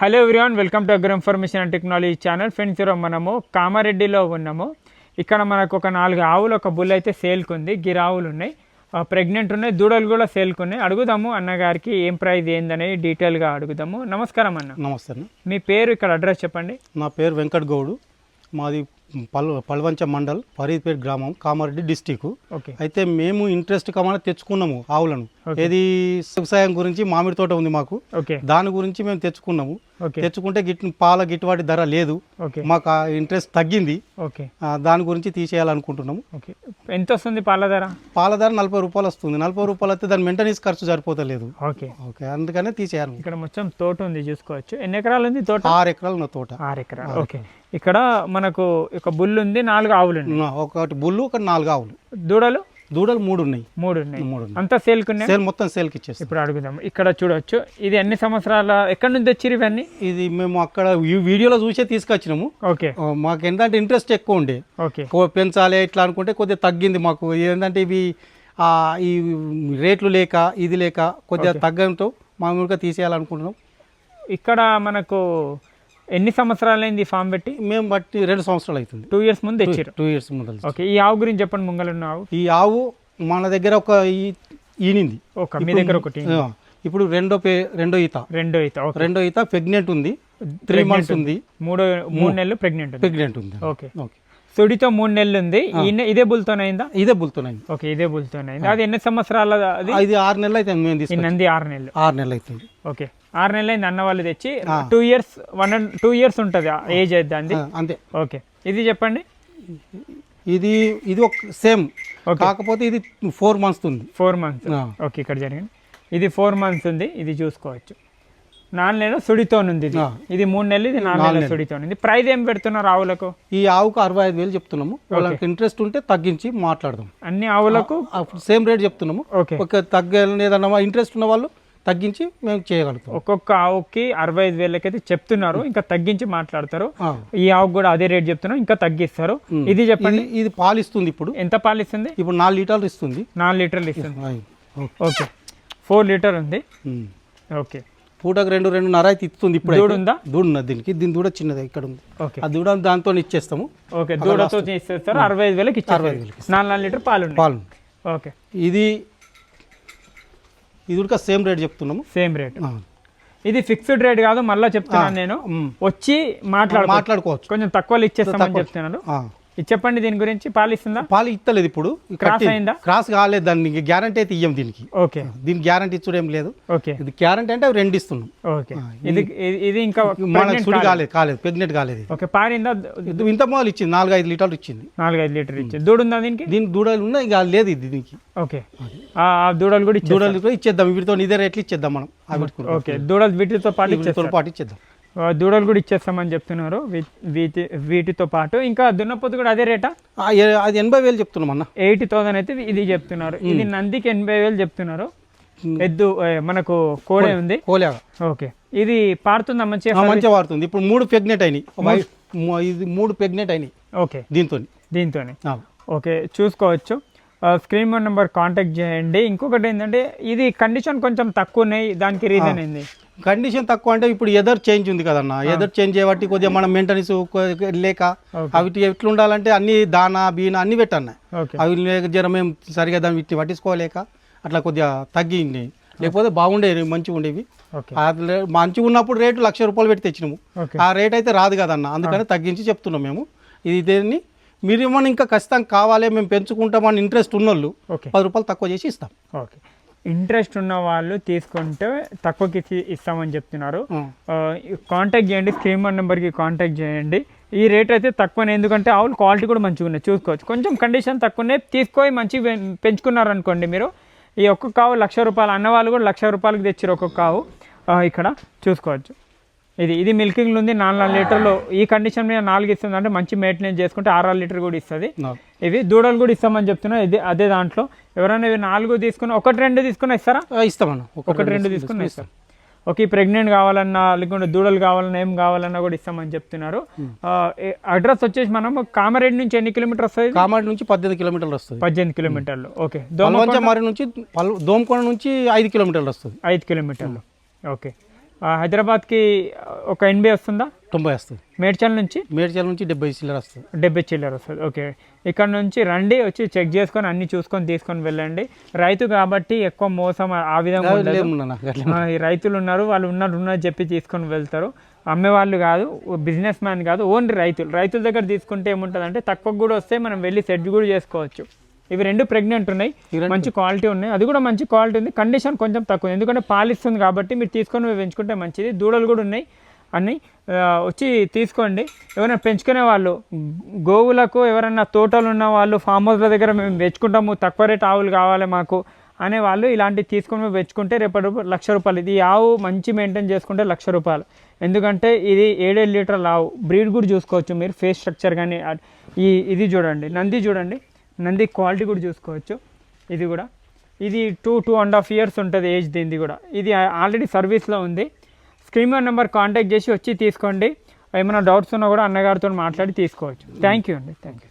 Hello everyone, welcome to agro information and technology channel. Friends, ఈరోజు మనము కామారెడ్డిలో ఉన్నాము. ఇక్కడ మనకు ఒక 4 ఆవులు, ఒక బుల్ అయితే సేల్కి ఉంది. గిర్ ఆవులు ఉన్నాయి, ప్రెగ్నెంట్ ఉన్నాయి, దూడలు కూడా సేల్కి ఉన్నాయి. అడుగుదాము అన్నగారికి ఏం ప్రైస్ ఏందనేది డీటెయిల్గా అడుగుదాము. నమస్కారం అన్న. నమస్తే అన్న. మీ పేరు, ఇక్కడ అడ్రస్ చెప్పండి. నా పేరు వెంకట్ గౌడు, మాది పల్వంచ మండల్, ఫరీద్పేట్ గ్రామం, కామారెడ్డి డిస్టిక్. అయితే మేము ఇంట్రెస్ట్ కమని తెచ్చుకున్నాము ఆవులను. ఏది వ్యవసాయం గురించి మామిడి తోట ఉంది మాకు, దాని గురించి మేము తెచ్చుకున్నాము. తెచ్చుకుంటే పాల గిట్టుబాటు ధర లేదు, మాకు ఇంట్రెస్ట్ తగ్గింది. దాని గురించి తీసేయాలనుకుంటున్నాము. ఎంత వస్తుంది పాల ధర? పాల ధర 40 రూపాయలు వస్తుంది. 40 రూపాయలు అయితే దాని మెయింటెనెన్స్ ఖర్చు సరిపోతలేదు. అందుకనే తీసేయాలి. ఇక్కడ మొత్తం తోట ఉంది, చూసుకోవచ్చు. ఎన్ని ఎకరాలు ఉంది తోట? 6 ఎకరాలు ఉన్న తోట. 6 ఎకరాలు. ఓకే. ఇక్కడ మనకు ఒక బుల్ ఉంది, 4 ఆవులు ఉన్నాయి. ఒకటి బుల్లు, ఒక 4 ఆవులు. దూడలు 3 ఉన్నాయి. 3 ఉన్నాయి. అంతా సేల్కి ఉన్నాయి. సేల్ మొత్తం సేల్కి ఇచ్చేసి. ఇప్పుడు అడుగుదాం. ఇక్కడ చూడొచ్చు, ఇది ఎన్ని సంవత్సరాల, ఎక్కడి నుంచి తెచ్చిరు ఇవన్నీ? ఇది మేము అక్కడ ఈ వీడియోలో చూసే తీసుకొచ్చినాము. ఓకే. మాకు ఏంటంటే ఇంట్రెస్ట్ ఎక్కువ ఉండే, పెంచాలి ఇట్లా అనుకుంటే కొద్దిగా తగ్గింది మాకు. ఏంటంటే ఇవి ఈ రేట్లు లేక, ఇది లేక కొద్దిగా తగ్గడంతో మామూలుగా తీసేయాలనుకుంటున్నాం. ఇక్కడ మనకు ఎన్ని సంవత్సరాలైంది ఫామ్ పెట్టి? మేము బట్టి 2 సంవత్సరాలు అవుతుంది. 2 ఇయర్స్ ముందు తెచ్చారు. 2 ఇయర్స్ ముందు. ఓకే. ఈ ఆవు గురించి చెప్పండి. ముంగలున్న ఆవు. ఈ ఆవు మన దగ్గర ఒక ఈనింది. మీ దగ్గర ఒకటి. ఇప్పుడు రెండో ఈత ప్రెగ్నెంట్ ఉంది. 3 మంత్స్ ఉంది. 3 నెలలు ప్రెగ్నెంట్ ఉంది. ఓకే. సుడితో 3 నెలలు ఉంది. ఇదే బుల్తోనైందా? ఇదే బుల్తోనైంది. ఓకే, ఇదే బుల్తోనైంది. అది ఎన్ని సంవత్సరాల? అది 6 నెలలు అయితే మేము తీసుకున్నది. 6 నెలలు. 6 నెలలు అవుతుంది. ఓకే. 6 నెలలు అయింది అన్న వాళ్ళు తెచ్చి. 2 ఇయర్స్ 2 ఇయర్స్ ఉంటుంది ఏజ్ అయితే అంది. అంతే. ఓకే. ఇది చెప్పండి. ఇది ఒక సేమ్, కాకపోతే ఇది 4 మంత్స్ ఉంది. 4 మంత్స్. ఓకే. ఇక్కడ జరిగింది. ఇది 4 మంత్స్ ఉంది. ఇది చూసుకోవచ్చు. 4 నెలలు సుడితో ఉంది. ఇది 3 నెలలు, ఇది 4 నెలలు సుడితో ఉంది. ప్రైస్ ఏం పెడుతున్నారు ఆవులకు? ఈ ఆవుకు 65,000 చెప్తున్నాము. వాళ్ళకి ఇంట్రెస్ట్ ఉంటే తగ్గించి మాట్లాడదాం. అన్ని ఆవులకు సేమ్ రేట్ చెప్తున్నాము. ఒక తగ్గలేదన్న ఇంట్రెస్ట్ ఉన్న వాళ్ళు తగ్గించి మేము చేయగలుగుతాం. ఒక్కొక్క ఆవుకి 65,000 అయితే చెప్తున్నారు, ఇంకా తగ్గించి మాట్లాడతారు. ఈ ఆవుకు కూడా అదే రేట్ చెప్తున్నారు, ఇంకా తగ్గిస్తారు. ఇది చెప్పండి. ఇది పాలు ఇస్తుంది. ఇప్పుడు ఎంత పాలు ఇస్తుంది? ఇప్పుడు 4 లీటర్లు ఇస్తుంది. 4 లీటర్లు ఇస్తుంది. ఓకే. 4 లీటర్ ఉంది. ఓకే. పూటకు 2-2.5 అయితే ఇస్తుంది. ఇప్పుడు దూడ ఉందా? దూడ ఉన్నది. దీని దూడ చిన్నది ఇక్కడ ఉంది. ఆ దూడ దాంతో ఇచ్చేస్తాము. ఓకే. దూడతో ఇచ్చేస్తారు. 65,000 ఇచ్చారు. 4 లీటర్ పాలు. ఓకే. ఇది కూడా సేమ్ రేట్ చెప్తున్నాము. Same rate. ఇది ఫిక్స్డ్ రేట్ కాదు, మళ్ళీ చెప్తున్నాను నేను. వచ్చి మాట్లాడుకోవచ్చు. కొంచెం తక్కువలో ఇచ్చేస్తామని చెప్తున్నాను. ఇది చెప్పండి. దీని గురించి పాలు ఇస్తుందా? పాలు ఇస్తలేదు. ఇప్పుడు క్రాస్ అయిందా? క్రాస్ కాలేదు. దానికి గ్యారంటీ అయితే ఇయ్యం దీనికి. ఓకే. దీనికి గ్యారంటీ ఇచ్చడం ఏం లేదు. ఓకే. ఇది గ్యారంటీ అంటే 2 ఇస్తున్నాం. ఓకే. ఇది ఇంకా సుడి కాలేదు, ప్రెగ్నెంట్ కాలేదు. ఓకే. పారిందా? ఇంత మొదలు ఇచ్చింది. 4-5 లీటర్లు ఇచ్చింది. 4-5 లీటర్ ఇచ్చింది. దూడ ఉందా దీనికి? దూడలు ఉన్నాయి, ఇక లేదు ఇది దీనికి. ఓకే. దూడలు కూడా ఇచ్చేద్దాం. వీటితో ఇదే రేట్లు ఇచ్చేద్దాం మనం. ఓకే. దూడలు వీటితో పాటు ఇచ్చేద్దాం. దూడలు కూడా ఇచ్చేస్తామని చెప్తున్నారు వీటితో పాటు. ఇంకా దున్నపోతు కూడా అదే రేటా? అది 80,000 చెప్తున్నాం అన్న. 80,000 అయితే ఇది చెప్తున్నారు. ఇది నందికి 80,000 చెప్తున్నారు. ఎద్దు మనకు కోడే ఉంది. ఓకే. ఇది పారుతుందా? మంచిగా పారుతుంది. ఇప్పుడు 3 ప్రెగ్నెంట్ అయినాయి. ఇది 3 ప్రెగ్నెంట్ అయినాయి. ఓకే. దీంతోనే. ఓకే. చూసుకోవచ్చు. స్క్రీన్ నెంబర్ కాంటాక్ట్ చేయండి. ఇంకొకటి ఏంటంటే, ఇది కండిషన్ కొంచెం తక్కువ ఉన్నాయి. దానికి రీజన్ ఏంది? కండిషన్ తక్కువ అంటే ఇప్పుడు ఎదర్ చేంజ్ ఉంది కదన్న. ఎదర్ చేంజ్ చేయబట్టి కొద్దిగా మనం మెయింటెనెన్స్ లేక అవి ఎట్లా ఉండాలంటే అన్ని దానా బీనా అన్ని పెట్టన్నాయి. అవి లేక జర మేము సరిగా దాన్ని వీటిని పట్టించుకోలేక అట్లా కొద్దిగా తగ్గింది. లేకపోతే బాగుండేవి, మంచిగా ఉండేవి. మంచిగా ఉన్నప్పుడు రేటు 1,00,000 రూపాయలు పెట్టి తెచ్చినాము. ఆ రేట్ అయితే రాదు కదన్న. అందుకని తగ్గించి చెప్తున్నాం మేము. దీన్ని మీరు ఏమన్నా ఇంకా ఖచ్చితంగా కావాలి, మేము పెంచుకుంటామని ఇంట్రెస్ట్ ఉన్నోళ్ళు 10 రూపాయలు తక్కువ చేసి ఇస్తాం. ఓకే. ఇంట్రెస్ట్ ఉన్న వాళ్ళు తీసుకుంటే తక్కువకి ఇస్తామని చెప్తున్నారు. కాంటాక్ట్ చేయండి. స్క్రీన్ నెంబర్కి కాంటాక్ట్ చేయండి. ఈ రేట్ అయితే తక్కువనే, ఎందుకంటే ఆవులు క్వాలిటీ కూడా మంచిగా ఉన్నాయి. చూసుకోవచ్చు. కొంచెం కండిషన్ తక్కువనే తీసుకొని మంచిగా పెంచుకున్నారు అనుకోండి మీరు. ఈ ఒక్కొక్క ఆవు 1,00,000 రూపాయలు. అన్నవాళ్ళు కూడా 1,00,000 రూపాయలకి తెచ్చారు ఒక్కొక్క ఆవు. ఇక్కడ చూసుకోవచ్చు. ఇది మిల్కింగ్లో ఉంది. 4 లీటర్లు. ఈ కండిషన్ మీద 4 ఇస్తుంది అంటే మంచి మెయింటెనెన్స్ చేసుకుంటే 6 లీటర్ కూడా ఇస్తుంది. ఇవి దూడలు కూడా ఇస్తామని చెప్తున్నా. అదే దాంట్లో ఎవరైనా ఇవి 4 తీసుకుని 1-2 తీసుకున్నా ఇస్తారా? ఇస్తామన్నా. 1-2 తీసుకుని ఇస్తాం. ఓకే. ప్రెగ్నెంట్ కావాలన్నా, లేకుంటే దూడలు కావాలన్నా, ఏం కావాలన్నా కూడా ఇస్తామని చెప్తున్నారు. అడ్రస్ వచ్చేసి మనం కామారెడ్డి నుంచి ఎన్ని కిలోమీటర్ వస్తుంది? కామారెడ్డి నుంచి 18 కిలోమీటర్లు వస్తుంది. 18 కిలోమీటర్లు. ఓకే. దోమకొండ నుంచి 5 కిలోమీటర్లు వస్తుంది. 5 కిలోమీటర్లు. ఓకే. హైదరాబాద్కి ఒక 80 వస్తుందా? 90 వస్తుంది. మేడ్చల్ నుంచి 70 చిల్లర వస్తుంది. 70 చిల్లర వస్తుంది. ఓకే, ఇక్కడ నుంచి రండి, వచ్చి చెక్ చేసుకొని అన్ని చూసుకొని తీసుకొని వెళ్ళండి. రైతు కాబట్టి ఎక్కువ మోసం ఆ విధంగా ఉండదు. ఈ రైతులు ఉన్నారు, వాళ్ళు ఉన్నది చెప్పి తీసుకొని వెళ్తారు. అమ్మేవాళ్ళు కాదు, బిజినెస్ మ్యాన్ కాదు, ఓన్లీ రైతుల దగ్గర తీసుకుంటే ఏముంటుంది అంటే తక్కువ కూడా వస్తే మనం వెళ్ళి సెట్ కూడా చేసుకోవచ్చు. ఇవి 2 ప్రెగ్నెంట్ ఉన్నాయి, మంచి క్వాలిటీ ఉన్నాయి. అది కూడా మంచి క్వాలిటీ ఉంది, కండిషన్ కొంచెం తక్కువ, ఎందుకంటే పాలిస్తుంది కాబట్టి మీరు తీసుకొని పెంచుకుంటే మంచిది. దూడలు కూడా ఉన్నాయి అన్నీ, వచ్చి తీసుకోండి. ఎవరైనా పెంచుకునే వాళ్ళు, గోవులకు ఎవరైనా తోటలు ఉన్న వాళ్ళు, ఫామ్ హౌస్ల దగ్గర మేము పెంచుకుంటాము, తక్కువ రేట్ ఆవులు కావాలి మాకు అనే వాళ్ళు ఇలాంటివి తీసుకొని పెంచుకుంటే రేపటి ₹1,00,000. ఇది ఆవు మంచి మెయింటైన్ చేసుకుంటే ₹1,00,000. ఎందుకంటే ఇది 7 లీటర్ల ఆవు. బ్రీడ్ కూడా చూసుకోవచ్చు మీరు, ఫేస్ స్ట్రక్చర్ కానీ. ఇది చూడండి, నంది చూడండి, నంది క్వాలిటీ కూడా చూసుకోవచ్చు. ఇది కూడా, ఇది 2.5 years ఉంటుంది ఏజ్ దీనిది కూడా. ఇది ఆల్రెడీ సర్వీస్లో ఉంది. స్క్రీన్ నెంబర్ కాంటాక్ట్ చేసి వచ్చి తీసుకోండి. ఏమైనా డౌట్స్ ఉన్నా కూడా అన్నగారితో మాట్లాడి తీసుకోవచ్చు. థ్యాంక్ యూ అండి, థ్యాంక్ యూ.